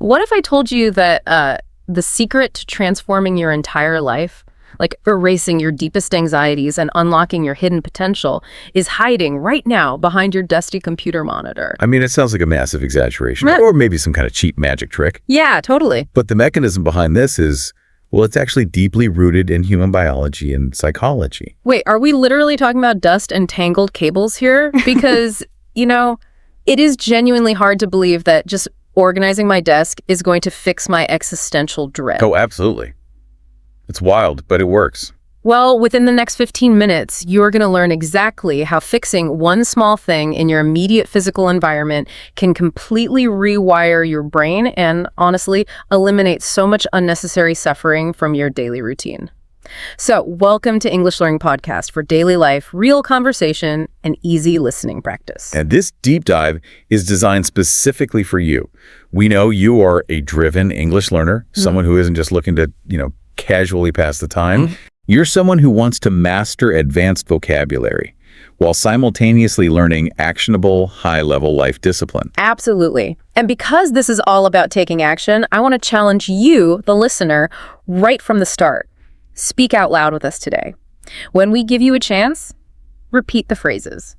What if I told you that the secret to transforming your entire life, like erasing your deepest anxieties and unlocking your hidden potential, is hiding right now behind your dusty computer monitor? I mean, it sounds like a massive exaggeration, or maybe some kind of cheap magic trick. Yeah, totally. But the mechanism behind this is, well, it's actually deeply rooted in human biology and psychology. Wait, are we literally talking about dust and tangled cables here? Because, it is genuinely hard to believe that just organizing my desk is going to fix my existential dread. Oh, absolutely. It's wild, but it works. Well, within the next 15 minutes, you're going to learn exactly how fixing one small thing in your immediate physical environment can completely rewire your brain and, honestly, eliminate so much unnecessary suffering from your daily routine. So, welcome to English Learning Podcast for daily life, real conversation, and easy listening practice. And this deep dive is designed specifically for you. We know you are a driven English learner, someone who isn't just looking to, casually pass the time. You're someone who wants to master advanced vocabulary while simultaneously learning actionable, high-level life discipline. Absolutely. And because this is all about taking action, I want to challenge you, the listener, right from the start. Speak out loud with us today. When we give you a chance, repeat the phrases.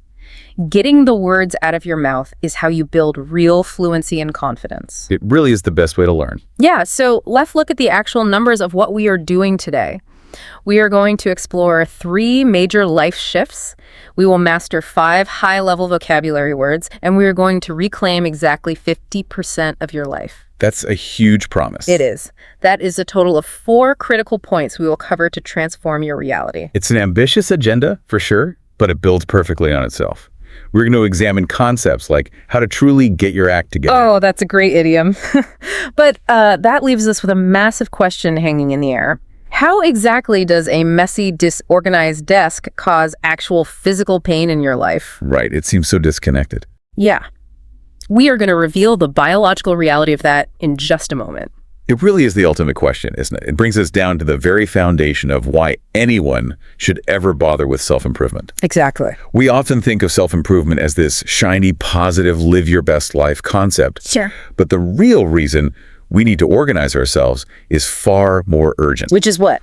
Getting the words out of your mouth is how you build real fluency and confidence. It really is the best way to learn. Yeah, so let's look at the actual numbers of what we are doing today. We are going to explore 3 major life shifts. We will master 5 high-level vocabulary words, and we are going to reclaim exactly 50% of your life. That's a huge promise. It is. That is a total of 4 critical points we will cover to transform your reality. It's an ambitious agenda, for sure, but it builds perfectly on itself. We're going to examine concepts like how to truly get your act together. Oh, that's a great idiom. But that leaves us with a massive question hanging in the air. How exactly does a messy, disorganized desk cause actual physical pain in your life? Right. It seems so disconnected. Yeah. We are going to reveal the biological reality of that in just a moment. It really is the ultimate question, isn't it? It brings us down to the very foundation of why anyone should ever bother with self-improvement. Exactly. We often think of self-improvement as this shiny, positive, live your best life concept. Sure. But the real reason we need to organize ourselves is far more urgent. Which is what?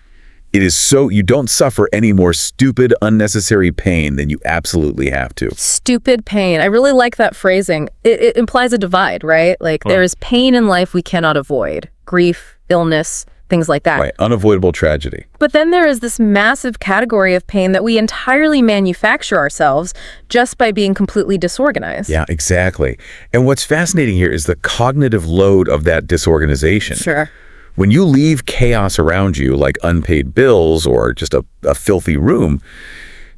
It is so you don't suffer any more stupid, unnecessary pain than you absolutely have to. Stupid pain. I really like that phrasing. It implies a divide, right? Like there is pain in life we cannot avoid. Grief, illness, things like that. Right, unavoidable tragedy. But then there is this massive category of pain that we entirely manufacture ourselves just by being completely disorganized. Yeah, exactly. And what's fascinating here is the cognitive load of that disorganization. Sure. When you leave chaos around you, like unpaid bills or just a filthy room,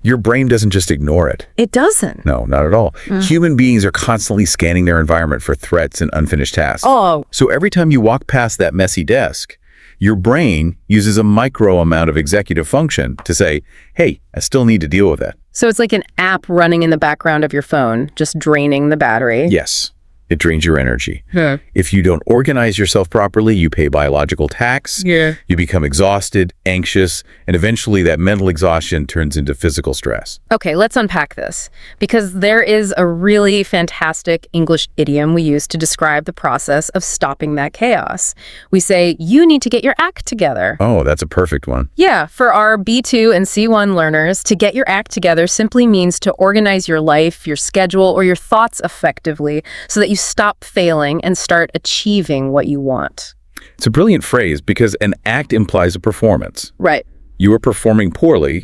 your brain doesn't just ignore it. It doesn't. No, not at all. Human beings are constantly scanning their environment for threats and unfinished tasks. Oh. So every time you walk past that messy desk, your brain uses a micro amount of executive function to say, hey, I still need to deal with that. So it's like an app running in the background of your phone, just draining the battery. Yes. It drains your energy. Yeah. If you don't organize yourself properly, you pay biological tax. Yeah. You become exhausted, anxious, and eventually that mental exhaustion turns into physical stress. Okay, let's unpack this, because there is a really fantastic English idiom we use to describe the process of stopping that chaos. We say, you need to get your act together. Oh, that's a perfect one. Yeah, for our B2 and C1 learners, to get your act together simply means to organize your life, your schedule, or your thoughts effectively so that you stop failing and start achieving what you want. It's a brilliant phrase because an act implies a performance. Right. You are performing poorly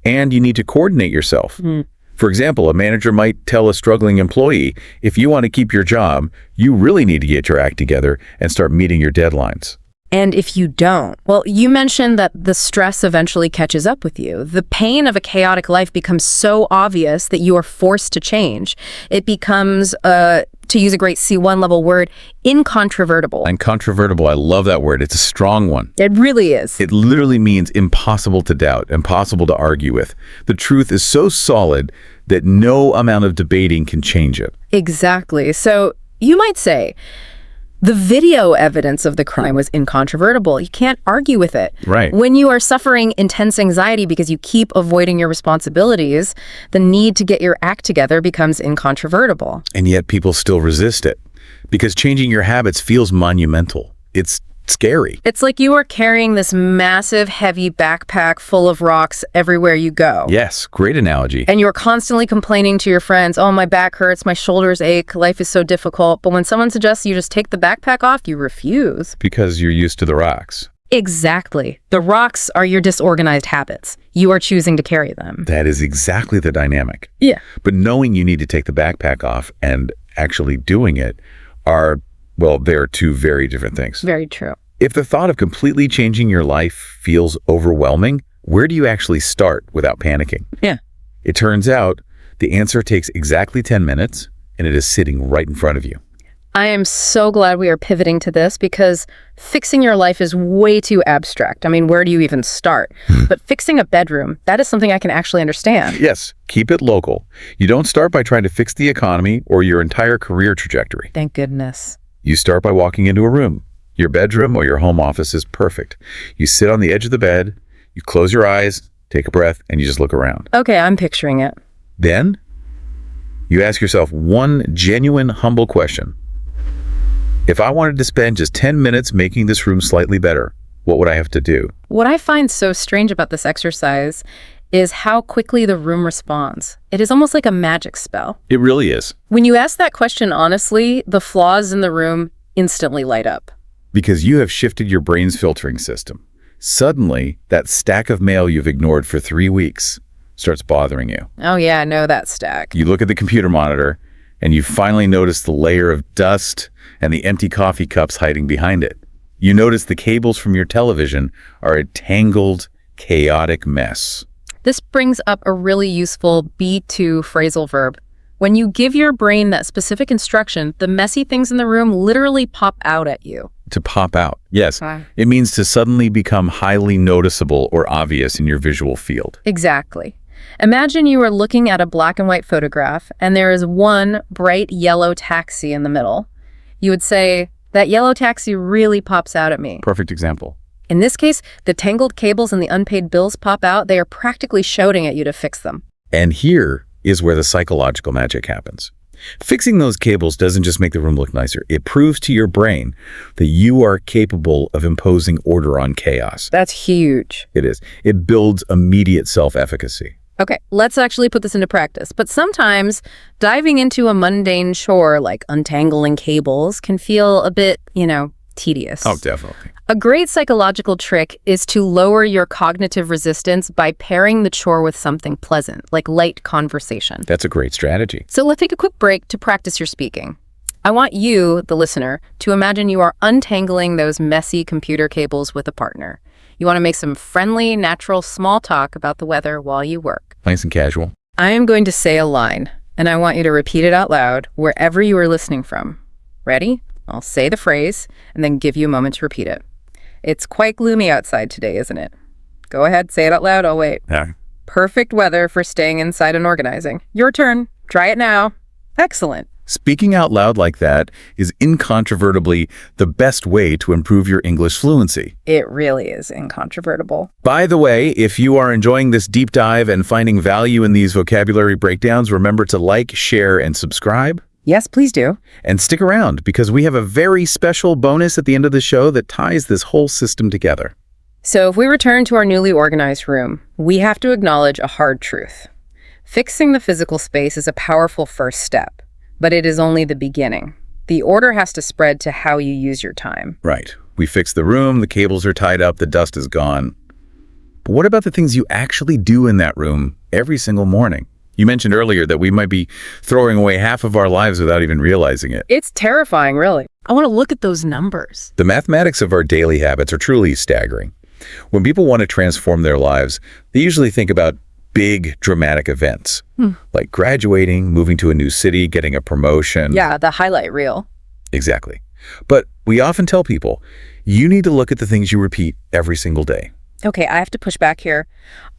and you need to coordinate yourself. For example, a manager might tell a struggling employee, if you want to keep your job, you really need to get your act together and start meeting your deadlines. And if you don't, well, you mentioned that the stress eventually catches up with you. The pain of a chaotic life becomes so obvious that you are forced to change. It becomes, to use a great C1 level word, incontrovertible. Incontrovertible, I love that word. It's a strong one. It really is. It literally means impossible to doubt, impossible to argue with. The truth is so solid that no amount of debating can change it. Exactly. So you might say, The video evidence of the crime was incontrovertible. You can't argue with it. Right. When you are suffering intense anxiety because you keep avoiding your responsibilities, the need to get your act together becomes incontrovertible. And yet people still resist it because changing your habits feels monumental. It's scary. It's like you are carrying this massive, heavy backpack full of rocks everywhere you go. Yes, great analogy. And you're constantly complaining to your friends, oh, my back hurts, my shoulders ache, life is so difficult. But when someone suggests you just take the backpack off, you refuse. Because you're used to the rocks. Exactly. The rocks are your disorganized habits. You are choosing to carry them. That is exactly the dynamic. Yeah. But knowing you need to take the backpack off and actually doing it are, well, they're two very different things. Very true. If the thought of completely changing your life feels overwhelming, where do you actually start without panicking? Yeah. It turns out the answer takes exactly 10 minutes, and it is sitting right in front of you. I am so glad we are pivoting to this because fixing your life is way too abstract. I mean, where do you even start? But fixing a bedroom, that is something I can actually understand. Yes, keep it local. You don't start by trying to fix the economy or your entire career trajectory. Thank goodness. You start by walking into a room. Your bedroom or your home office is perfect. You sit on the edge of the bed, you close your eyes, take a breath, and you just look around. Okay, I'm picturing it. Then, you ask yourself one genuine, humble question. If I wanted to spend just 10 minutes making this room slightly better, what would I have to do? What I find so strange about this exercise is how quickly the room responds. It is almost like a magic spell. It really is. When you ask that question honestly, the flaws in the room instantly light up. Because you have shifted your brain's filtering system. Suddenly, that stack of mail you've ignored for 3 weeks starts bothering you. Oh yeah, I know that stack. You look at the computer monitor, and you finally notice the layer of dust and the empty coffee cups hiding behind it. You notice the cables from your television are a tangled, chaotic mess. This brings up a really useful be-to phrasal verb. When you give your brain that specific instruction, the messy things in the room literally pop out at you. To pop out. Yes. Wow. It means to suddenly become highly noticeable or obvious in your visual field. Exactly. Imagine you are looking at a black and white photograph and there is one bright yellow taxi in the middle. You would say, that yellow taxi really pops out at me. Perfect example. In this case, the tangled cables and the unpaid bills pop out. They are practically shouting at you to fix them. And here is where the psychological magic happens. Fixing those cables doesn't just make the room look nicer. It proves to your brain that you are capable of imposing order on chaos. That's huge. It is. It builds immediate self-efficacy. Okay, let's actually put this into practice. But sometimes diving into a mundane chore like untangling cables can feel a bit, tedious. Oh, definitely. A great psychological trick is to lower your cognitive resistance by pairing the chore with something pleasant, like light conversation. That's a great strategy. So let's take a quick break to practice your speaking. I want you, the listener, to imagine you are untangling those messy computer cables with a partner. You want to make some friendly, natural, small talk about the weather while you work. Nice and casual. I am going to say a line, and I want you to repeat it out loud wherever you are listening from. Ready? I'll say the phrase, and then give you a moment to repeat it. It's quite gloomy outside today, isn't it? Go ahead, say it out loud. I'll wait. Yeah. Perfect weather for staying inside and organizing. Your turn. Try it now. Excellent. Speaking out loud like that is incontrovertibly the best way to improve your English fluency. It really is incontrovertible. By the way, if you are enjoying this deep dive and finding value in these vocabulary breakdowns, remember to like, share, and subscribe. Yes, please do. And stick around because we have a very special bonus at the end of the show that ties this whole system together. So if we return to our newly organized room, we have to acknowledge a hard truth. Fixing the physical space is a powerful first step, but it is only the beginning. The order has to spread to how you use your time. Right. We fixed the room, the cables are tied up, the dust is gone. But what about the things you actually do in that room every single morning? You mentioned earlier that we might be throwing away half of our lives without even realizing it. It's terrifying, really. I want to look at those numbers. The mathematics of our daily habits are truly staggering. When people want to transform their lives, they usually think about big, dramatic events, like graduating, moving to a new city, getting a promotion. Yeah, the highlight reel. Exactly. But we often tell people, you need to look at the things you repeat every single day. Okay, I have to push back here.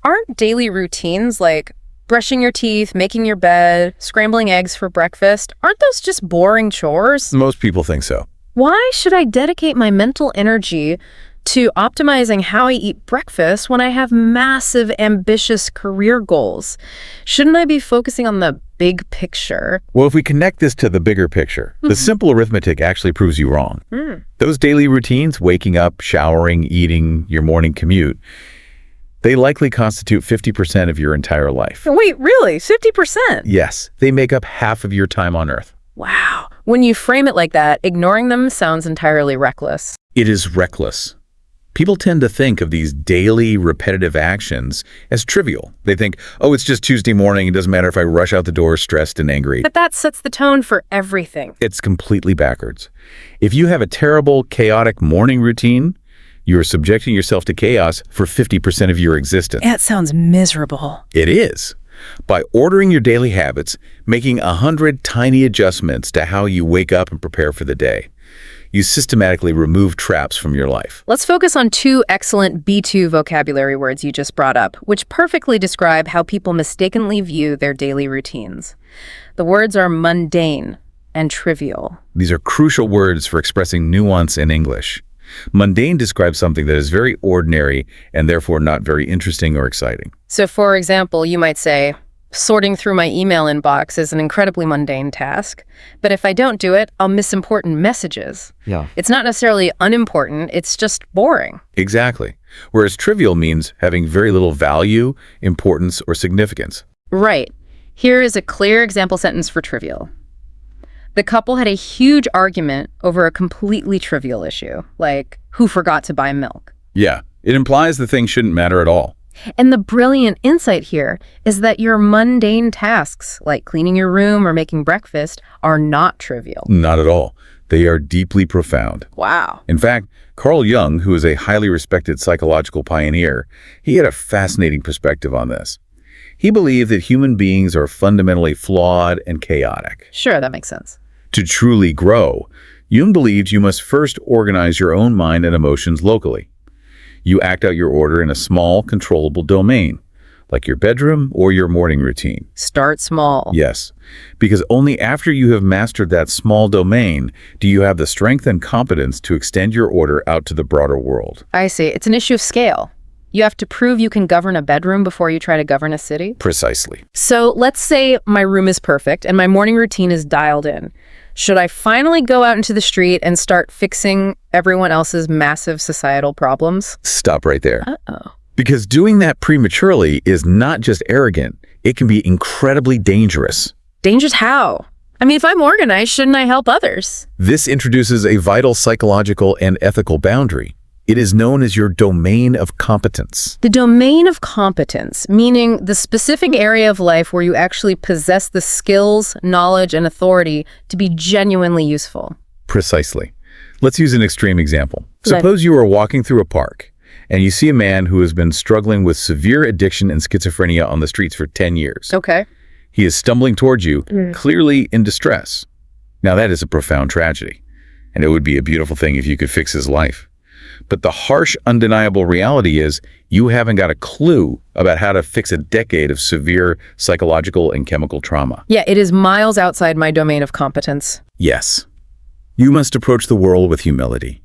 Aren't daily routines like brushing your teeth, making your bed, scrambling eggs for breakfast, aren't those just boring chores? Most people think so. Why should I dedicate my mental energy to optimizing how I eat breakfast when I have massive, ambitious career goals? Shouldn't I be focusing on the big picture? Well, if we connect this to the bigger picture, the simple arithmetic actually proves you wrong. Those daily routines, waking up, showering, eating, your morning commute, they likely constitute 50% of your entire life. Wait, really? 50%? Yes, they make up half of your time on Earth. Wow. When you frame it like that, ignoring them sounds entirely reckless. It is reckless. People tend to think of these daily, repetitive actions as trivial. They think, oh, it's just Tuesday morning. It doesn't matter if I rush out the door stressed and angry. But that sets the tone for everything. It's completely backwards. If you have a terrible, chaotic morning routine, you are subjecting yourself to chaos for 50% of your existence. That sounds miserable. It is. By ordering your daily habits, making 100 tiny adjustments to how you wake up and prepare for the day, you systematically remove traps from your life. Let's focus on two excellent B2 vocabulary words you just brought up, which perfectly describe how people mistakenly view their daily routines. The words are mundane and trivial. These are crucial words for expressing nuance in English. Mundane describes something that is very ordinary and therefore not very interesting or exciting. So, for example, you might say, sorting through my email inbox is an incredibly mundane task, but if I don't do it, I'll miss important messages. Yeah. It's not necessarily unimportant, it's just boring. Exactly. Whereas trivial means having very little value, importance, or significance. Right. Here is a clear example sentence for trivial. The couple had a huge argument over a completely trivial issue, like who forgot to buy milk. Yeah, it implies the thing shouldn't matter at all. And the brilliant insight here is that your mundane tasks, like cleaning your room or making breakfast, are not trivial. Not at all. They are deeply profound. Wow. In fact, Carl Jung, who is a highly respected psychological pioneer, he had a fascinating perspective on this. He believed that human beings are fundamentally flawed and chaotic. Sure, that makes sense. To truly grow, Jung believed you must first organize your own mind and emotions locally. You act out your order in a small, controllable domain, like your bedroom or your morning routine. Start small. Yes, because only after you have mastered that small domain do you have the strength and competence to extend your order out to the broader world. I see. It's an issue of scale. You have to prove you can govern a bedroom before you try to govern a city? Precisely. So let's say my room is perfect and my morning routine is dialed in. Should I finally go out into the street and start fixing everyone else's massive societal problems? Stop right there. Uh-oh. Because doing that prematurely is not just arrogant, it can be incredibly dangerous. Dangerous how? I mean, if I'm organized, shouldn't I help others? This introduces a vital psychological and ethical boundary. It is known as your domain of competence. The domain of competence, meaning the specific area of life where you actually possess the skills, knowledge, and authority to be genuinely useful. Precisely. Let's use an extreme example. Suppose you are walking through a park and you see a man who has been struggling with severe addiction and schizophrenia on the streets for 10 years. Okay. He is stumbling towards you, clearly in distress. Now that is a profound tragedy, and it would be a beautiful thing if you could fix his life. But the harsh, undeniable reality is you haven't got a clue about how to fix a decade of severe psychological and chemical trauma. Yeah, it is miles outside my domain of competence. Yes. You must approach the world with humility.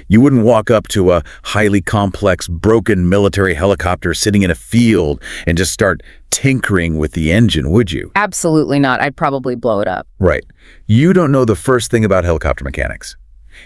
You wouldn't walk up to a highly complex, broken military helicopter sitting in a field and just start tinkering with the engine, would you? Absolutely not. I'd probably blow it up. Right. You don't know the first thing about helicopter mechanics.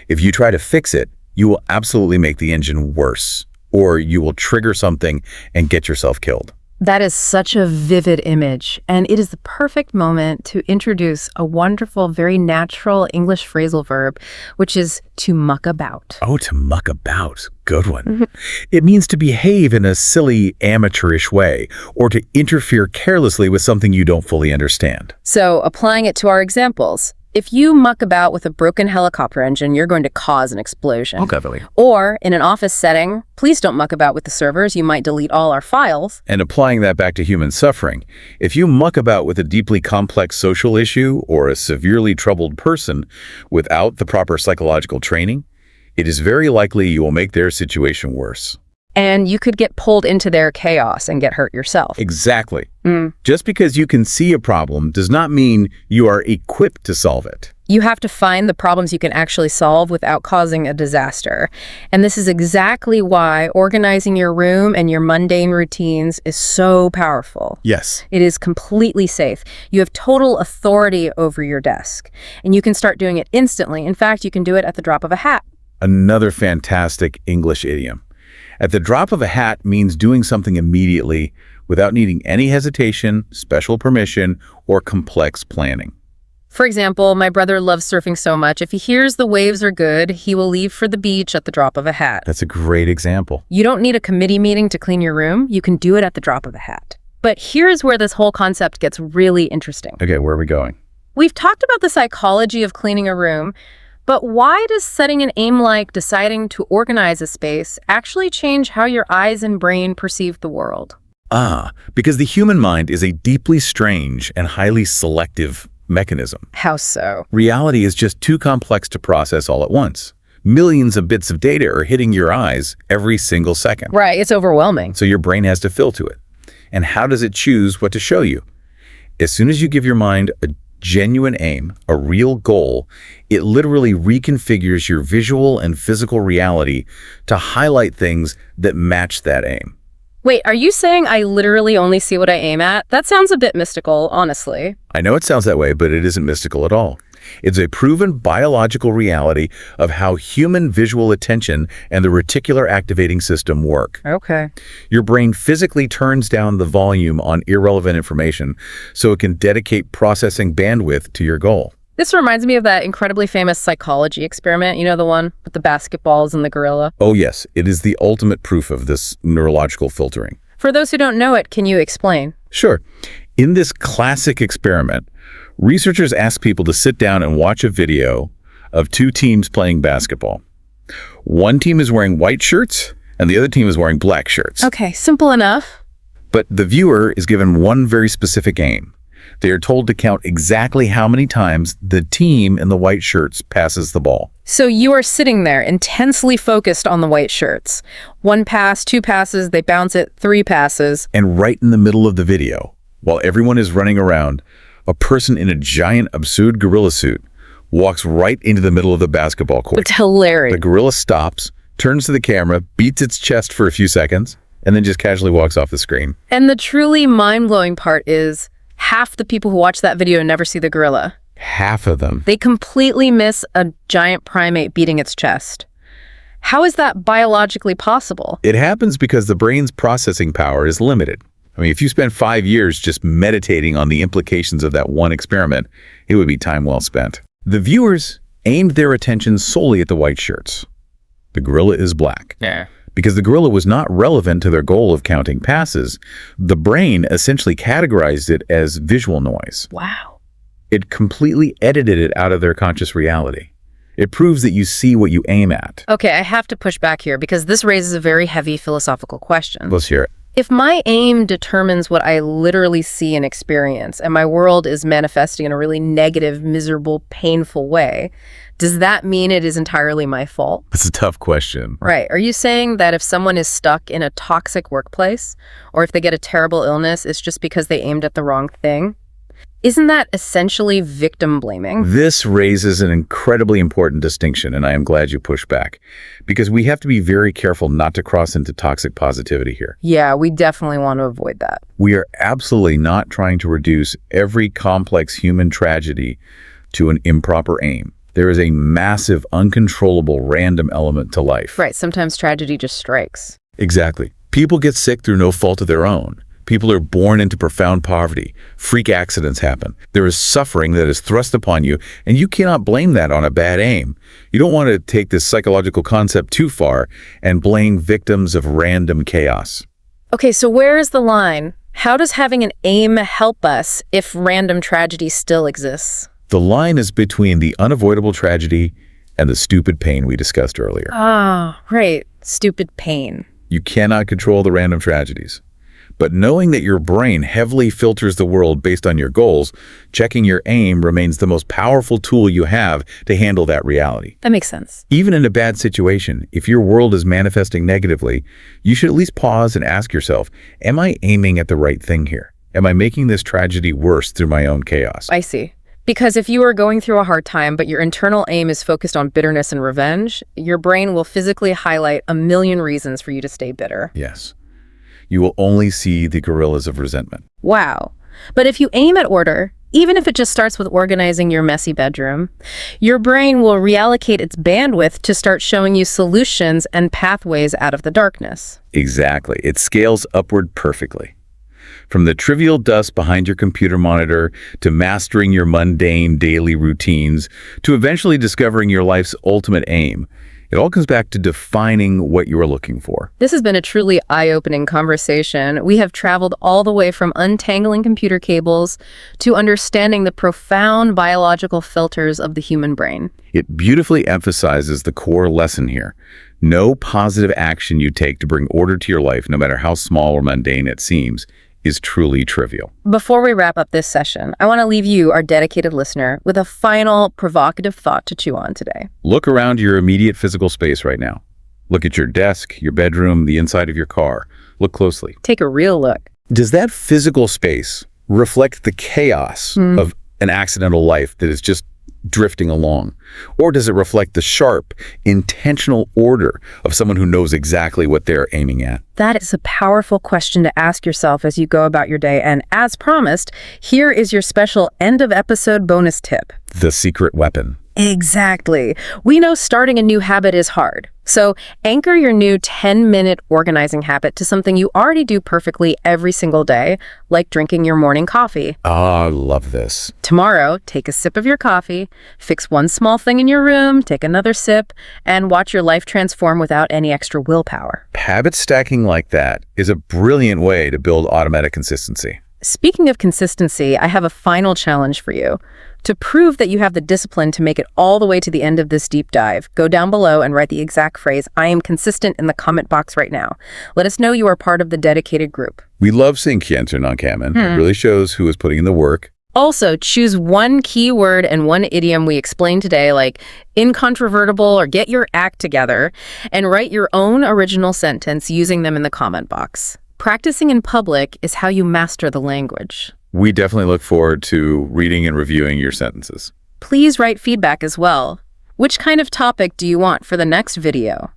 If you try to fix it, you will absolutely make the engine worse, or you will trigger something and get yourself killed. That is such a vivid image, and it is the perfect moment to introduce a wonderful, very natural English phrasal verb, which is to muck about. Oh, to muck about. Good one. It means to behave in a silly, amateurish way, or to interfere carelessly with something you don't fully understand. So, applying it to our examples, if you muck about with a broken helicopter engine, you're going to cause an explosion. Oh, definitely. Or, in an office setting, please don't muck about with the servers. You might delete all our files. And applying that back to human suffering, if you muck about with a deeply complex social issue or a severely troubled person without the proper psychological training, it is very likely you will make their situation worse. And you could get pulled into their chaos and get hurt yourself. Exactly. Just because you can see a problem does not mean you are equipped to solve it. You have to find the problems you can actually solve without causing a disaster. And this is exactly why organizing your room and your mundane routines is so powerful. Yes. It is completely safe. You have total authority over your desk, and you can start doing it instantly. In fact, you can do it at the drop of a hat. Another fantastic English idiom. At the drop of a hat means doing something immediately without needing any hesitation, special permission, or complex planning. For example, my brother loves surfing so much, if he hears the waves are good, he will leave for the beach at the drop of a hat. That's a great example. You don't need a committee meeting to clean your room. You can do it at the drop of a hat. But here's where this whole concept gets really interesting. Okay, where are we going? We've talked about the psychology of cleaning a room, but why does setting an aim like deciding to organize a space actually change how your eyes and brain perceive the world? Because the human mind is a deeply strange and highly selective mechanism. How so? Reality is just too complex to process all at once. Millions of bits of data are hitting your eyes every single second. Right, it's overwhelming. So your brain has to filter it. And how does it choose what to show you? As soon as you give your mind a genuine aim, a real goal, it literally reconfigures your visual and physical reality to highlight things that match that aim. Wait, are you saying I literally only see what I aim at? That sounds a bit mystical, honestly. I know it sounds that way, but it isn't mystical at all. It's a proven biological reality of how human visual attention and the reticular activating system work. Okay. Your brain physically turns down the volume on irrelevant information so it can dedicate processing bandwidth to your goal. This reminds me of that incredibly famous psychology experiment, you know, the one with the basketballs and the gorilla? Oh yes, it is the ultimate proof of this neurological filtering. For those who don't know it, can you explain? Sure. In this classic experiment, researchers asked people to sit down and watch a video of two teams playing basketball. One team is wearing white shirts and the other team is wearing black shirts. Okay, simple enough. But the viewer is given one very specific aim. They are told to count exactly how many times the team in the white shirts passes the ball. So you are sitting there intensely focused on the white shirts. 1 pass, 2 passes, they bounce it, 3 passes. And right in the middle of the video, while everyone is running around, a person in a giant absurd gorilla suit walks right into the middle of the basketball court. It's hilarious. The gorilla stops, turns to the camera, beats its chest for a few seconds, and then just casually walks off the screen. And the truly mind-blowing part is half the people who watch that video never see the gorilla. Half of them. They completely miss a giant primate beating its chest. How is that biologically possible? It happens because the brain's processing power is limited. I mean, if you spent 5 years just meditating on the implications of that one experiment, it would be time well spent. The viewers aimed their attention solely at the white shirts. The gorilla is black. Yeah. Because the gorilla was not relevant to their goal of counting passes, the brain essentially categorized it as visual noise. Wow. It completely edited it out of their conscious reality. It proves that you see what you aim at. Okay, I have to push back here because this raises a very heavy philosophical question. Let's hear it. If my aim determines what I literally see and experience, and my world is manifesting in a really negative, miserable, painful way, does that mean it is entirely my fault? That's a tough question. Right. Are you saying that if someone is stuck in a toxic workplace, or if they get a terrible illness, it's just because they aimed at the wrong thing? Isn't that essentially victim blaming? This raises an incredibly important distinction, and I am glad you pushed back, because we have to be very careful not to cross into toxic positivity here. Yeah, we definitely want to avoid that. We are absolutely not trying to reduce every complex human tragedy to an improper aim. There is a massive, uncontrollable, random element to life. Right, sometimes tragedy just strikes. Exactly. People get sick through no fault of their own. People are born into profound poverty. Freak accidents happen. There is suffering that is thrust upon you, and you cannot blame that on a bad aim. You don't want to take this psychological concept too far and blame victims of random chaos. Okay, so where is the line? How does having an aim help us if random tragedy still exists? The line is between the unavoidable tragedy and the stupid pain we discussed earlier. Ah, right. Stupid pain. You cannot control the random tragedies, But knowing that your brain heavily filters the world based on your goals, checking your aim remains the most powerful tool you have to handle that reality. That makes sense. Even in a bad situation, if your world is manifesting negatively, you should at least pause and ask yourself, am I aiming at the right thing here? Am I making this tragedy worse through my own chaos? I see. Because if you are going through a hard time, but your internal aim is focused on bitterness and revenge, your brain will physically highlight a million reasons for you to stay bitter. Yes. You will only see the gorillas of resentment. Wow. But if you aim at order, even if it just starts with organizing your messy bedroom, your brain will reallocate its bandwidth to start showing you solutions and pathways out of the darkness. Exactly. It scales upward perfectly. From the trivial dust behind your computer monitor, to mastering your mundane daily routines, to eventually discovering your life's ultimate aim, it all comes back to defining what you are looking for. This has been a truly eye-opening conversation. We have traveled all the way from untangling computer cables to understanding the profound biological filters of the human brain. It beautifully emphasizes the core lesson here. No positive action you take to bring order to your life, no matter how small or mundane it seems, is truly trivial. Before we wrap up this session, I want to leave you, our dedicated listener, with a final provocative thought to chew on today. Look around your immediate physical space right now. Look at your desk, your bedroom, the inside of your car. Look closely. Take a real look. Does that physical space reflect the chaos of an accidental life that is just drifting along? Or does it reflect the sharp, intentional order of someone who knows exactly what they're aiming at? That is a powerful question to ask yourself as you go about your day. And as promised, here is your special end-of-episode bonus tip. The secret weapon. Exactly. We know starting a new habit is hard. So anchor your new 10-minute organizing habit to something you already do perfectly every single day, like drinking your morning coffee. Ah, I love this. Tomorrow, take a sip of your coffee, fix one small thing in your room, take another sip, and watch your life transform without any extra willpower. Habit stacking like that is a brilliant way to build automatic consistency. Speaking of consistency, I have a final challenge for you. To prove that you have the discipline to make it all the way to the end of this deep dive, go down below and write the exact phrase, "I am consistent," in the comment box right now. Let us know you are part of the dedicated group. We love seeing Kienzer on Kamen. It really shows who is putting in the work. Also, choose one key word and one idiom we explained today, like incontrovertible or get your act together, and write your own original sentence using them in the comment box. Practicing in public is how you master the language. We definitely look forward to reading and reviewing your sentences. Please write feedback as well. Which kind of topic do you want for the next video?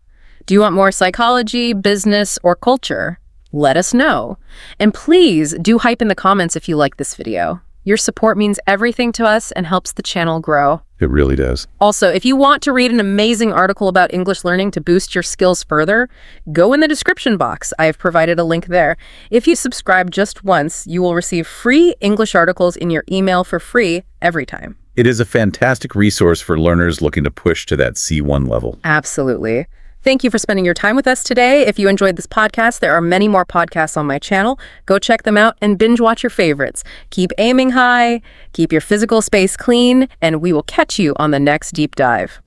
Do you want more psychology, business, or culture? Let us know. And please do hype in the comments if you like this video. Your support means everything to us and helps the channel grow. It really does. Also, if you want to read an amazing article about English learning to boost your skills further, go in the description box. I have provided a link there. If you subscribe just once, you will receive free English articles in your email for free every time. It is a fantastic resource for learners looking to push to that C1 level. Absolutely. Thank you for spending your time with us today. If you enjoyed this podcast, there are many more podcasts on my channel. Go check them out and binge watch your favorites. Keep aiming high, keep your physical space clean, and we will catch you on the next deep dive.